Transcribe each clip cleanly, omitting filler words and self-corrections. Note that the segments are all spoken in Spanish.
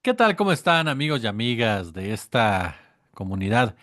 ¿Qué tal? ¿Cómo están amigos y amigas de esta comunidad?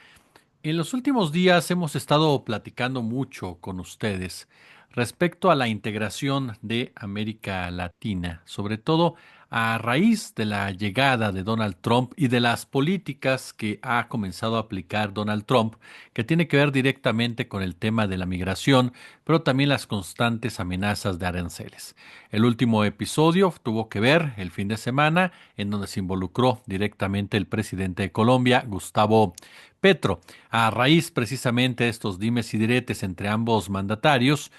En los últimos días hemos estado platicando mucho con ustedes respecto a la integración de América Latina, sobre todo a raíz de la llegada de Donald Trump y de las políticas que ha comenzado a aplicar Donald Trump, que tiene que ver directamente con el tema de la migración, pero también las constantes amenazas de aranceles. El último episodio tuvo que ver el fin de semana en donde se involucró directamente el presidente de Colombia, Gustavo Petro. A raíz precisamente de estos dimes y diretes entre ambos mandatarios,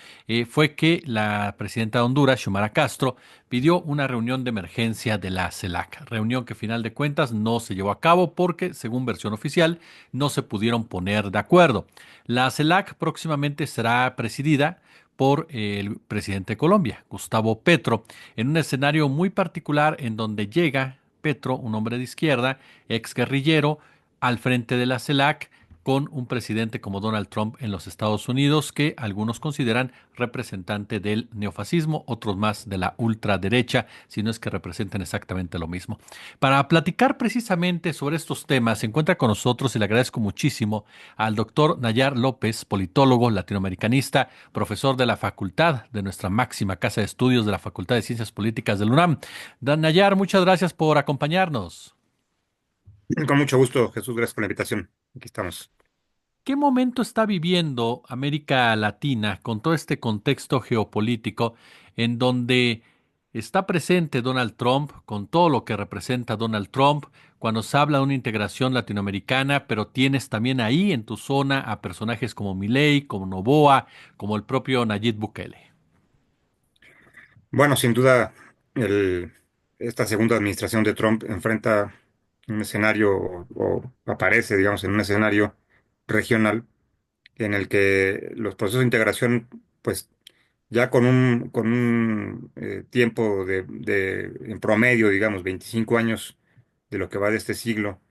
fue que la presidenta de Honduras, Xiomara Castro, pidió una reunión de emergencia de la CELAC, reunión que a final de cuentas no se llevó a cabo porque, según versión oficial, no se pudieron poner de acuerdo. La CELAC próximamente será presidida por el presidente de Colombia, Gustavo Petro, en un escenario muy particular en donde llega Petro, un hombre de izquierda, ex guerrillero, al frente de la CELAC con un presidente como Donald Trump en los Estados Unidos, que algunos consideran representante del neofascismo, otros más de la ultraderecha, si no es que representan exactamente lo mismo. Para platicar precisamente sobre estos temas, se encuentra con nosotros y le agradezco muchísimo al doctor Nayar López, politólogo latinoamericanista, profesor de la facultad de nuestra máxima casa de estudios de la Facultad de Ciencias Políticas del UNAM. Dan Nayar, muchas gracias por acompañarnos. Con mucho gusto, Jesús, gracias por la invitación. Aquí estamos. ¿Qué momento está viviendo América Latina con todo este contexto geopolítico en donde está presente Donald Trump, con todo lo que representa Donald Trump, cuando se habla de una integración latinoamericana, pero tienes también ahí en tu zona a personajes como Milei, como Noboa, como el propio Nayib Bukele? Bueno, sin duda, el- esta segunda administración de Trump enfrenta un escenario o aparece, digamos, en un escenario regional en el que los procesos de integración, pues ya con un tiempo en promedio, digamos, 25 años de lo que va de este siglo,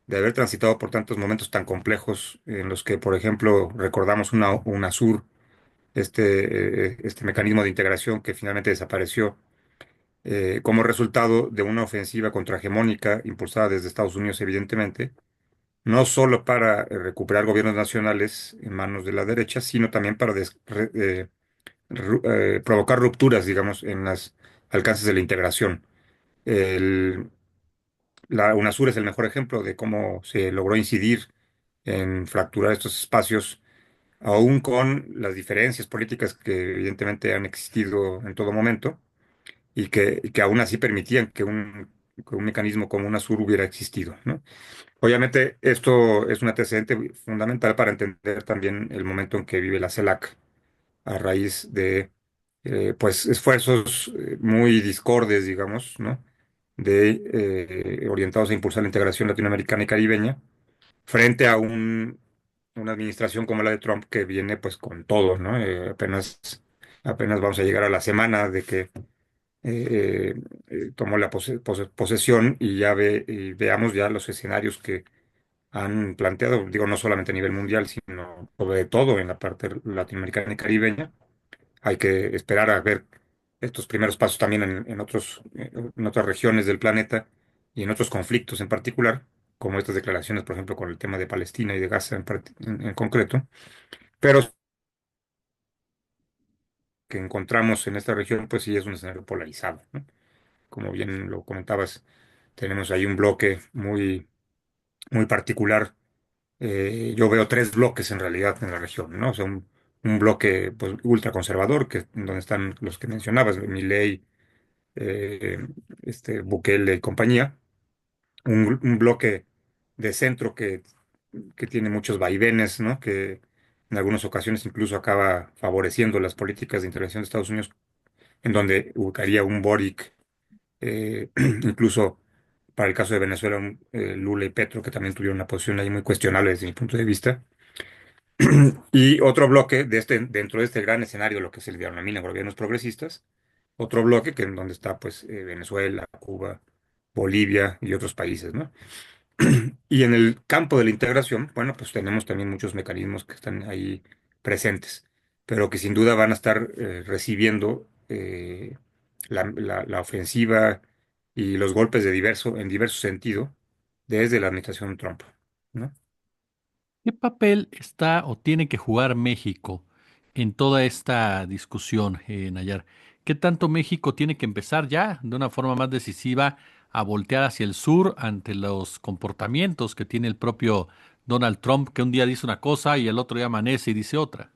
de haber transitado por tantos momentos tan complejos en los que, por ejemplo, recordamos UNASUR, este mecanismo de integración que finalmente desapareció como resultado de una ofensiva contrahegemónica impulsada desde Estados Unidos, evidentemente, no solo para recuperar gobiernos nacionales en manos de la derecha, sino también para provocar rupturas, digamos, en los alcances de la integración. El- la UNASUR es el mejor ejemplo de cómo se logró incidir en fracturar estos espacios aún con las diferencias políticas que evidentemente han existido en todo momento y que aún así permitían que un mecanismo como UNASUR hubiera existido, ¿no? Obviamente esto es un antecedente fundamental para entender también el momento en que vive la CELAC a raíz de pues esfuerzos muy discordes, digamos, ¿no? Orientados a impulsar la integración latinoamericana y caribeña frente a una administración como la de Trump que viene pues con todo, ¿no? Apenas vamos a llegar a la semana de que tomó la posesión y y veamos ya los escenarios que han planteado, digo, no solamente a nivel mundial, sino sobre todo en la parte latinoamericana y caribeña. Hay que esperar a ver estos primeros pasos también en otras regiones del planeta y en otros conflictos en particular, como estas declaraciones, por ejemplo, con el tema de Palestina y de Gaza en concreto. Pero que encontramos en esta región, pues sí es un escenario polarizado, ¿no? Como bien lo comentabas, tenemos ahí un bloque muy particular. Yo veo tres bloques en realidad en la región, ¿no? O sea, un bloque pues, ultraconservador, donde están los que mencionabas, Milei, eh, Bukele y compañía. Un bloque de centro que tiene muchos vaivenes, ¿no? Que en algunas ocasiones incluso acaba favoreciendo las políticas de intervención de Estados Unidos, en donde ubicaría un Boric, incluso para el caso de Venezuela, Lula y Petro, que también tuvieron una posición ahí muy cuestionable desde mi punto de vista. Y otro bloque dentro de este gran escenario, lo que se le denomina gobiernos progresistas, otro bloque que en donde está pues Venezuela, Cuba, Bolivia y otros países, ¿no? Y en el campo de la integración, bueno, pues tenemos también muchos mecanismos que están ahí presentes, pero que sin duda van a estar recibiendo la ofensiva y los golpes en diverso sentido desde la administración Trump, ¿no? ¿Qué papel está o tiene que jugar México en toda esta discusión, Nayar? ¿Qué tanto México tiene que empezar ya de una forma más decisiva a voltear hacia el sur ante los comportamientos que tiene el propio Donald Trump, que un día dice una cosa y el otro día amanece y dice otra?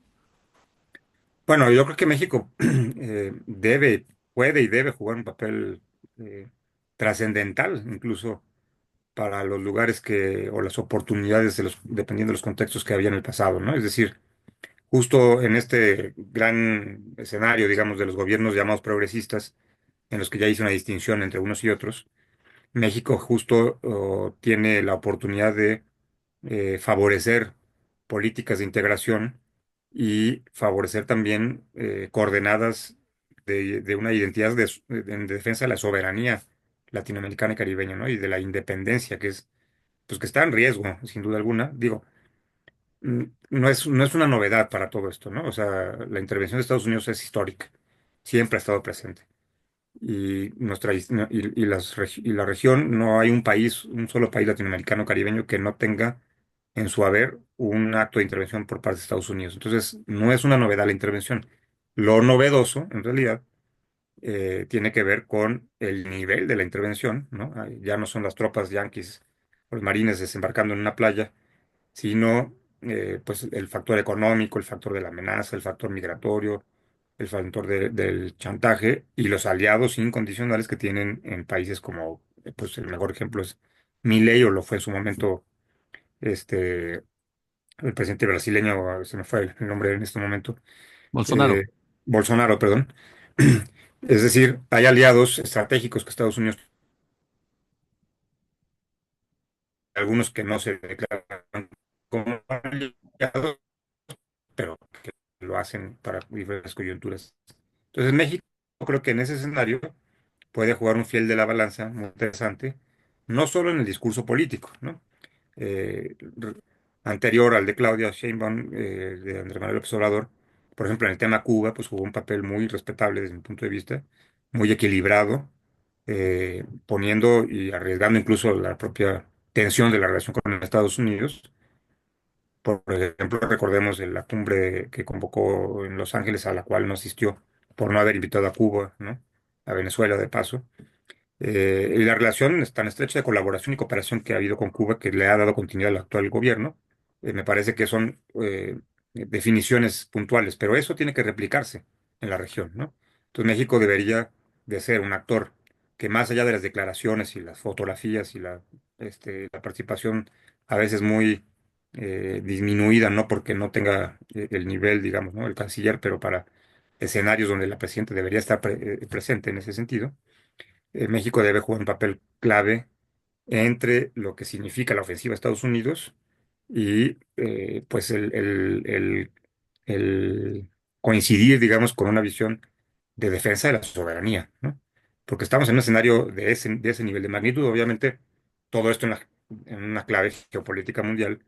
Bueno, yo creo que México puede y debe jugar un papel eh, trascendental, incluso para los lugares o las oportunidades dependiendo de los contextos que había en el pasado, ¿no? Es decir, justo en este gran escenario, digamos, de los gobiernos llamados progresistas, en los que ya hice una distinción entre unos y otros, México justo tiene la oportunidad de favorecer políticas de integración y favorecer también coordenadas de una identidad en defensa de la soberanía latinoamericana y caribeña, ¿no? Y de la independencia, pues que está en riesgo, sin duda alguna. Digo, no es una novedad para todo esto, ¿no? O sea, la intervención de Estados Unidos es histórica, siempre ha estado presente. Y la región, no hay un solo país latinoamericano caribeño que no tenga en su haber un acto de intervención por parte de Estados Unidos. Entonces, no es una novedad la intervención. Lo novedoso, en realidad, tiene que ver con el nivel de la intervención, ¿no? Ya no son las tropas yanquis o los marines desembarcando en una playa, sino pues el factor económico, el factor de la amenaza, el factor migratorio, el factor del chantaje y los aliados incondicionales que tienen en países como, pues el mejor ejemplo es Milei, o lo fue en su momento este, el presidente brasileño, se me fue el nombre en este momento, Bolsonaro. eh, Bolsonaro, perdón. Es decir, hay aliados estratégicos que Estados Unidos, algunos que no se declaran como aliados, pero que lo hacen para diversas coyunturas. Entonces, México, creo que en ese escenario puede jugar un fiel de la balanza muy interesante, no solo en el discurso político, ¿no? Eh, r- Anterior al de Claudia Sheinbaum, de Andrés Manuel López Obrador, por ejemplo, en el tema Cuba, pues jugó un papel muy respetable desde mi punto de vista, muy equilibrado, poniendo y arriesgando incluso la propia tensión de la relación con Estados Unidos. Por ejemplo, recordemos de la cumbre que convocó en Los Ángeles, a la cual no asistió por no haber invitado a Cuba, ¿no? A Venezuela de paso. Y la relación es tan estrecha de colaboración y cooperación que ha habido con Cuba, que le ha dado continuidad al actual gobierno, me parece que son definiciones puntuales, pero eso tiene que replicarse en la región, ¿no? Entonces México debería de ser un actor que, más allá de las declaraciones y las fotografías y la participación a veces muy disminuida, no porque no tenga el nivel, digamos, ¿no? El canciller, pero para escenarios donde la presidenta debería estar presente en ese sentido. México debe jugar un papel clave entre lo que significa la ofensiva de Estados Unidos y pues el coincidir, digamos, con una visión de defensa de la soberanía, ¿no? Porque estamos en un escenario de ese nivel de magnitud. Obviamente, todo esto en una clave geopolítica mundial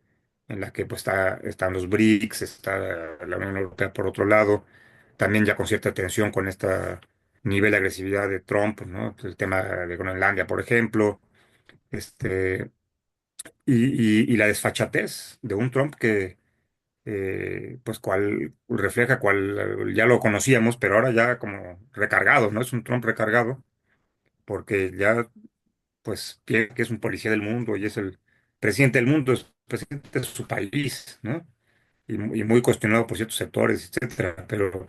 en la que pues están los BRICS, está la Unión Europea por otro lado, también ya con cierta tensión con este nivel de agresividad de Trump, ¿no? El tema de Groenlandia, por ejemplo, este, y la desfachatez de un Trump que, pues, cual refleja cual ya lo conocíamos, pero ahora ya como recargado, ¿no? Es un Trump recargado, porque ya, pues, que es un policía del mundo y es el presidente del mundo, es presidente de su país, ¿no? Y muy cuestionado por ciertos sectores, etcétera, pero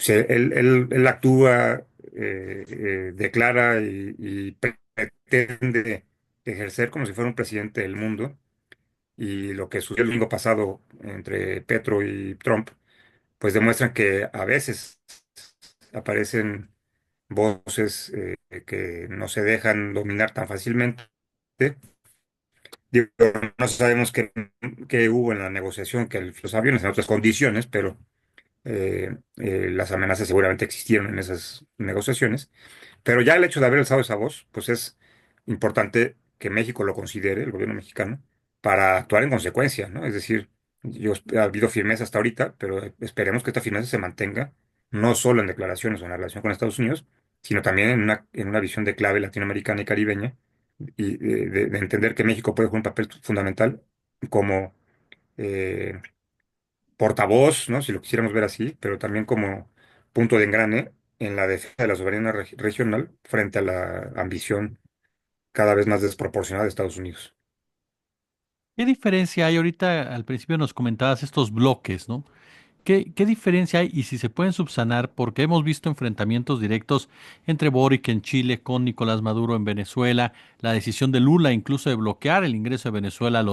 él actúa, declara y pretende ejercer como si fuera un presidente del mundo. Y lo que sucedió el domingo pasado entre Petro y Trump, pues demuestran que a veces aparecen voces que no se dejan dominar tan fácilmente. Digo, no sabemos qué hubo en la negociación, que los aviones en otras condiciones, pero las amenazas seguramente existieron en esas negociaciones. Pero ya el hecho de haber alzado esa voz, pues es importante que México lo considere, el gobierno mexicano, para actuar en consecuencia, ¿no? Es decir, ha habido firmeza hasta ahorita, pero esperemos que esta firmeza se mantenga, no solo en declaraciones o en la relación con Estados Unidos, sino también en una visión de clave latinoamericana y caribeña, y de entender que México puede jugar un papel fundamental como eh, portavoz, ¿no? Si lo quisiéramos ver así, pero también como punto de engrane en la defensa de la soberanía regional frente a la ambición cada vez más desproporcionada de Estados Unidos. ¿Qué diferencia hay ahorita? Al principio nos comentabas estos bloques, ¿no? ¿Qué diferencia hay y si se pueden subsanar? Porque hemos visto enfrentamientos directos entre Boric en Chile con Nicolás Maduro en Venezuela, la decisión de Lula incluso de bloquear el ingreso de Venezuela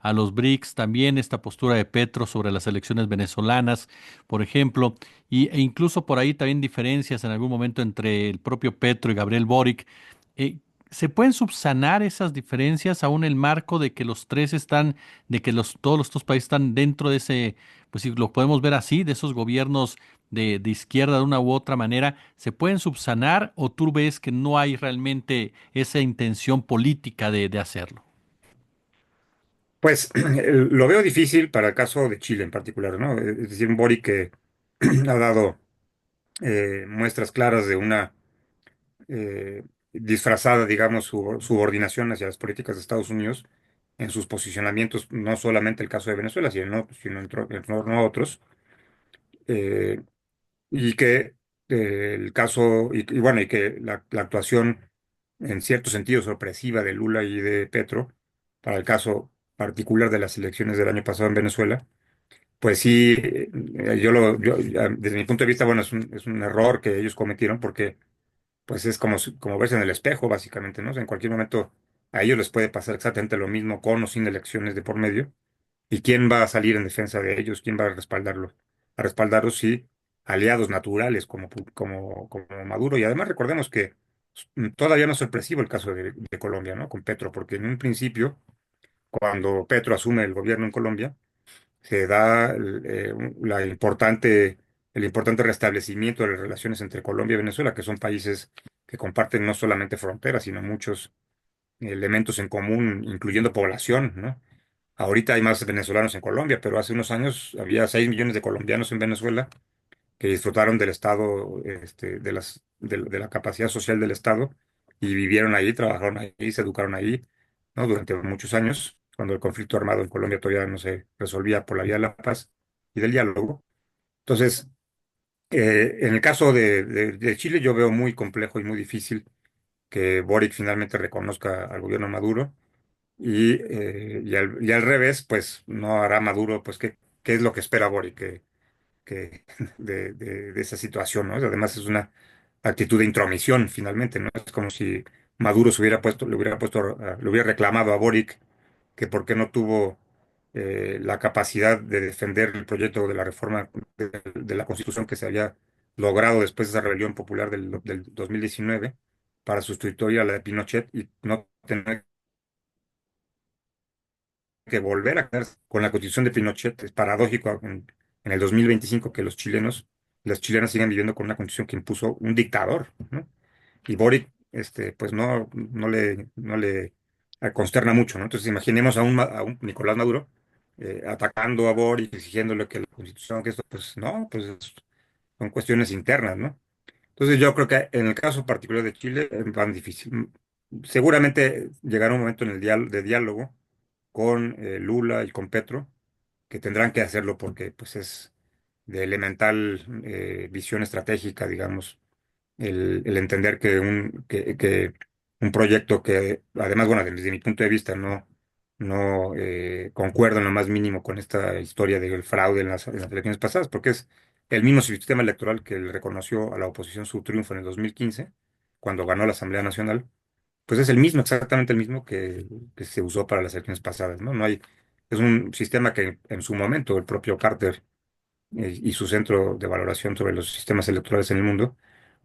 a los BRICS, también esta postura de Petro sobre las elecciones venezolanas, por ejemplo, e incluso por ahí también diferencias en algún momento entre el propio Petro y Gabriel Boric. Eh, ¿Se pueden subsanar esas diferencias aún en el marco de que los tres están, de que todos los dos países están dentro de ese, pues si lo podemos ver así, de esos gobiernos de izquierda de una u otra manera, ¿se pueden subsanar o tú ves que no hay realmente esa intención política de hacerlo? Pues lo veo difícil para el caso de Chile en particular, ¿no? Es decir, un Boric que ha dado muestras claras de una disfrazada, digamos, subordinación hacia las políticas de Estados Unidos en sus posicionamientos, no solamente el caso de Venezuela, sino en torno a otros, eh, y que el caso, y bueno, y que la actuación en cierto sentido sorpresiva de Lula y de Petro, para el caso particular de las elecciones del año pasado en Venezuela, pues sí, desde mi punto de vista, bueno, es un error que ellos cometieron porque pues es como, como verse en el espejo, básicamente, ¿no? O sea, en cualquier momento a ellos les puede pasar exactamente lo mismo con o sin elecciones de por medio. ¿Y quién va a salir en defensa de ellos? ¿Quién va a respaldarlos? A respaldarlos, sí, aliados naturales como Maduro. Y además recordemos que todavía no es sorpresivo el caso de Colombia, ¿no? Con Petro, porque en un principio, cuando Petro asume el gobierno en Colombia, se da el importante restablecimiento de las relaciones entre Colombia y Venezuela, que son países que comparten no solamente fronteras, sino muchos elementos en común, incluyendo población, ¿no? Ahorita hay más venezolanos en Colombia, pero hace unos años había 6 millones de colombianos en Venezuela que disfrutaron del Estado, de la capacidad social del Estado y vivieron ahí, trabajaron ahí, se educaron ahí, ¿no? Durante muchos años, cuando el conflicto armado en Colombia todavía no se resolvía por la vía de la paz y del diálogo. Entonces, en el caso de Chile, yo veo muy complejo y muy difícil que Boric finalmente reconozca al gobierno Maduro y al revés, pues no hará Maduro, pues qué es lo que espera Boric que de esa situación, ¿no? Además es una actitud de intromisión finalmente, ¿no? Es como si Maduro le hubiera reclamado a Boric que por qué no tuvo la capacidad de defender el proyecto de la reforma de la Constitución que se había logrado después de esa rebelión popular del 2019 para sustituir a la de Pinochet y no tener que volver a quedarse con la constitución de Pinochet. Es paradójico en el 2025 que las chilenas sigan viviendo con una constitución que impuso un dictador, ¿no? Y Boric, pues no le consterna mucho, ¿no? Entonces imaginemos a un Nicolás Maduro atacando a Boric, exigiéndole que la constitución, que esto, pues no, son cuestiones internas, ¿no? Entonces yo creo que en el caso particular de Chile es tan difícil. Seguramente llegará un momento en de diálogo con Lula y con Petro, que tendrán que hacerlo porque pues es de elemental visión estratégica, digamos, el entender que un proyecto que, además, bueno, desde mi punto de vista, no concuerda en lo más mínimo con esta historia del fraude en las elecciones pasadas, porque es el mismo sistema electoral que le reconoció a la oposición su triunfo en el 2015, cuando ganó la Asamblea Nacional, pues es el mismo, exactamente el mismo que se usó para las elecciones pasadas, ¿no? No hay, es un sistema que en su momento el propio Carter y su centro de valoración sobre los sistemas electorales en el mundo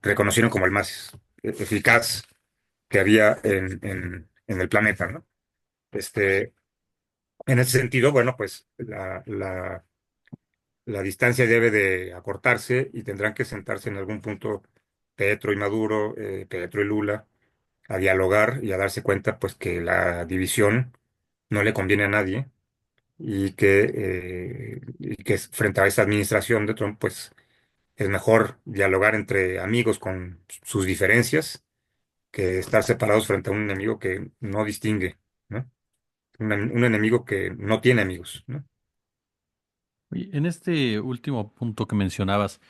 reconocieron como el más eficaz que había en el planeta, ¿no? Este, en ese sentido, bueno, pues la distancia debe de acortarse y tendrán que sentarse en algún punto Petro y Maduro, Petro y Lula, a dialogar y a darse cuenta, pues, que la división no le conviene a nadie y que frente a esta administración de Trump, pues, es mejor dialogar entre amigos con sus diferencias que estar separados frente a un enemigo que no distingue, ¿no? Un enemigo que no tiene amigos, ¿no? Oye, en este último punto que mencionabas,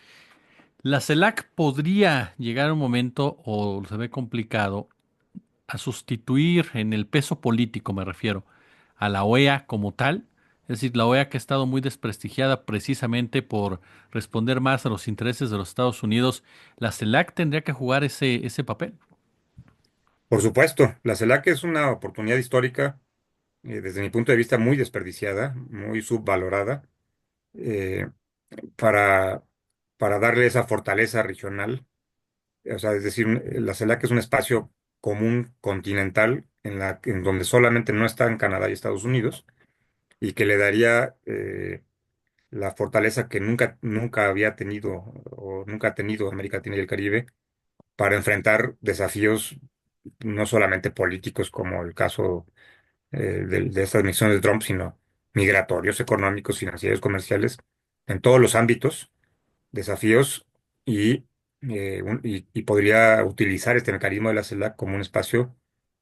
¿la CELAC podría llegar a un momento, o se ve complicado, a sustituir en el peso político, me refiero, a la OEA como tal? Es decir, la OEA que ha estado muy desprestigiada precisamente por responder más a los intereses de los Estados Unidos, ¿la CELAC tendría que jugar ese papel? Por supuesto, la CELAC es una oportunidad histórica, desde mi punto de vista, muy desperdiciada, muy subvalorada, eh, para, para darle esa fortaleza regional. O sea, es decir, la CELAC es un espacio común continental en donde solamente no están Canadá y Estados Unidos y que le daría la fortaleza que nunca había tenido o nunca ha tenido América Latina y el Caribe para enfrentar desafíos no solamente políticos como el caso de estas misiones de Trump, sino migratorios, económicos, financieros, comerciales, en todos los ámbitos, desafíos y, y podría utilizar este mecanismo de la CELAC como un espacio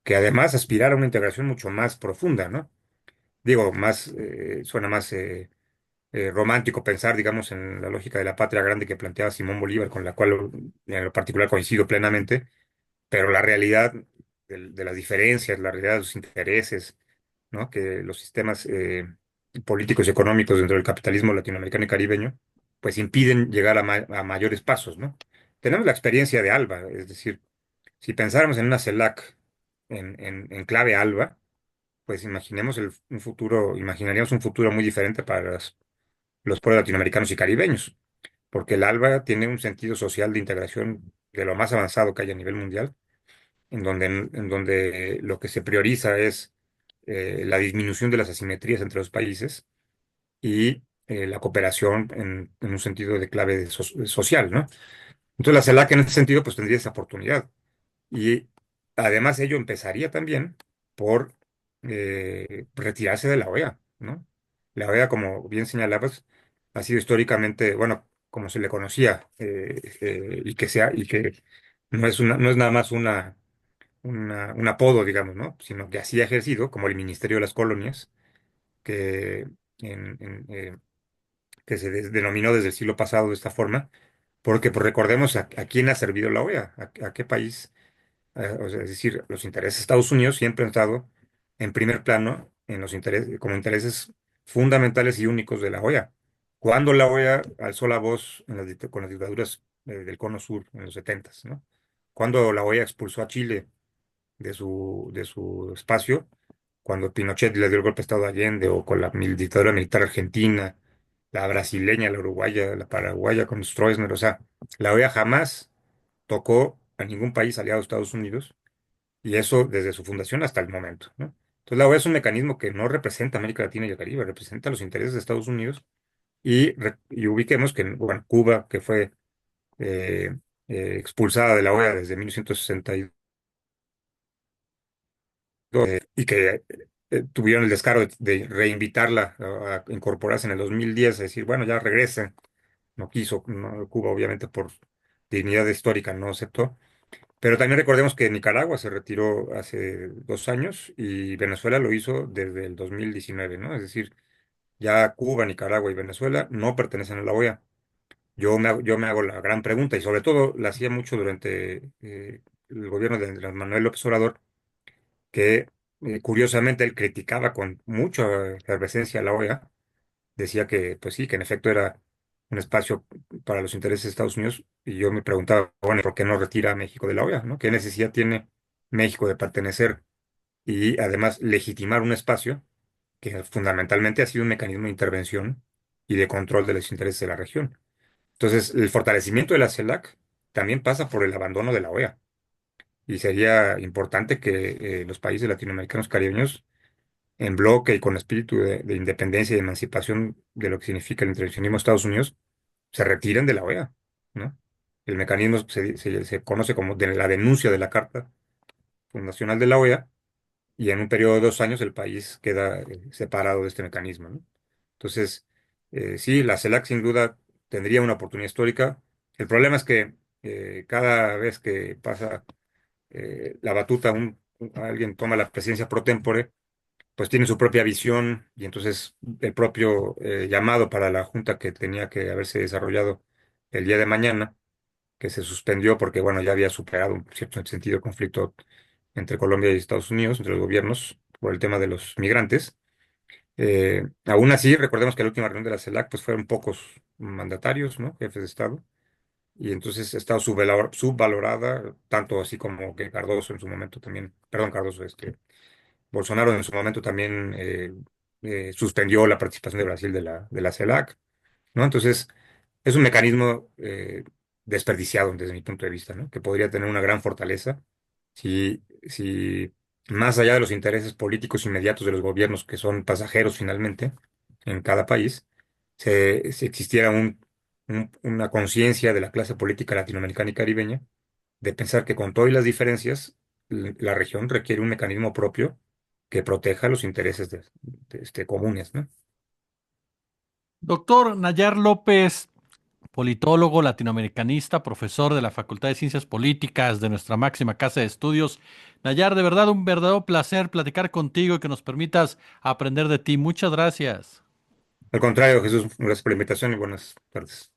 que además aspirara a una integración mucho más profunda, ¿no? Digo, suena más romántico pensar, digamos, en la lógica de la patria grande que planteaba Simón Bolívar, con la cual en lo particular coincido plenamente, pero la realidad de las diferencias, la realidad de los intereses, ¿no? Que los sistemas políticos y económicos dentro del capitalismo latinoamericano y caribeño, pues impiden llegar a mayores pasos, ¿no? Tenemos la experiencia de ALBA, es decir, si pensáramos en una CELAC en clave ALBA, pues imaginaríamos un futuro muy diferente para los pueblos latinoamericanos y caribeños, porque el ALBA tiene un sentido social de integración de lo más avanzado que hay a nivel mundial, en donde lo que se prioriza es la disminución de las asimetrías entre los países y la cooperación en un sentido de clave social, ¿no? Entonces la CELAC en ese sentido pues tendría esa oportunidad. Y además ello empezaría también por retirarse de la OEA, ¿no? La OEA, como bien señalabas, ha sido históricamente, bueno, como se le conocía, y que no es nada más un apodo, digamos, ¿no? Sino que así ha ejercido, como el Ministerio de las Colonias, que, en- en, eh, que se denominó desde el siglo pasado de esta forma, porque pues, recordemos a quién ha servido la OEA, a qué país. O sea, es decir, los intereses de Estados Unidos siempre han estado en primer plano en los intereses, como intereses fundamentales y únicos de la OEA. Cuando la OEA alzó la voz con las dictaduras del Cono Sur en los 70, ¿no? Cuando la OEA expulsó a Chile de su espacio, cuando Pinochet le dio el golpe de Estado a Allende, o con la dictadura militar argentina, la brasileña, la uruguaya, la paraguaya con Stroessner, o sea, la OEA jamás tocó a ningún país aliado a Estados Unidos, y eso desde su fundación hasta el momento, ¿no? Entonces la OEA es un mecanismo que no representa a América Latina y el Caribe, representa los intereses de Estados Unidos, y ubiquemos que, bueno, Cuba, que fue eh, expulsada de la OEA desde 1962, y que tuvieron el descaro de reinvitarla a incorporarse en el 2010, a decir, bueno, ya regresen. No quiso, Cuba obviamente por dignidad histórica no aceptó. Pero también recordemos que Nicaragua se retiró hace 2 años y Venezuela lo hizo desde el 2019, ¿no? Es decir, ya Cuba, Nicaragua y Venezuela no pertenecen a la OEA. Yo me hago la gran pregunta, y sobre todo la hacía mucho durante el gobierno de Andrés Manuel López Obrador, que curiosamente él criticaba con mucha efervescencia a la OEA. Decía que, pues sí, que en efecto era un espacio para los intereses de Estados Unidos, y yo me preguntaba, bueno, ¿por qué no retira a México de la OEA, ¿no? ¿Qué necesidad tiene México de pertenecer y además legitimar un espacio que fundamentalmente ha sido un mecanismo de intervención y de control de los intereses de la región? Entonces, el fortalecimiento de la CELAC también pasa por el abandono de la OEA, y sería importante que los países latinoamericanos caribeños, en bloque y con espíritu de independencia y de emancipación de lo que significa el intervencionismo de Estados Unidos, se retiren de la OEA, ¿no? El mecanismo se conoce como de la denuncia de la Carta Fundacional de la OEA, y en un periodo de 2 años el país queda separado de este mecanismo, ¿no? Entonces, sí, la CELAC sin duda tendría una oportunidad histórica, El problema es que cada vez que pasa la batuta, alguien toma la presidencia pro tempore, pues tiene su propia visión y entonces el propio llamado para la junta que tenía que haberse desarrollado el día de mañana, que se suspendió porque, bueno, ya había superado un cierto sentido el conflicto entre Colombia y Estados Unidos, entre los gobiernos, por el tema de los migrantes. Aún así, recordemos que la última reunión de la CELAC, pues fueron pocos mandatarios, ¿no? Jefes de Estado. Y entonces ha estado subvalorada, tanto así como que Cardoso en su momento también, perdón, Cardoso, Bolsonaro en su momento también suspendió la participación de Brasil de la CELAC, ¿no? Entonces, es un mecanismo desperdiciado desde mi punto de vista, ¿no? Que podría tener una gran fortaleza si más allá de los intereses políticos inmediatos de los gobiernos, que son pasajeros finalmente en cada país, si existiera una conciencia de la clase política latinoamericana y caribeña de pensar que con todas las diferencias, la región requiere un mecanismo propio que proteja los intereses comunes, ¿no? Doctor Nayar López, politólogo latinoamericanista, profesor de la Facultad de Ciencias Políticas de nuestra máxima casa de estudios. Nayar, de verdad un verdadero placer platicar contigo y que nos permitas aprender de ti. Muchas gracias. Al contrario, Jesús, gracias por la invitación y buenas tardes.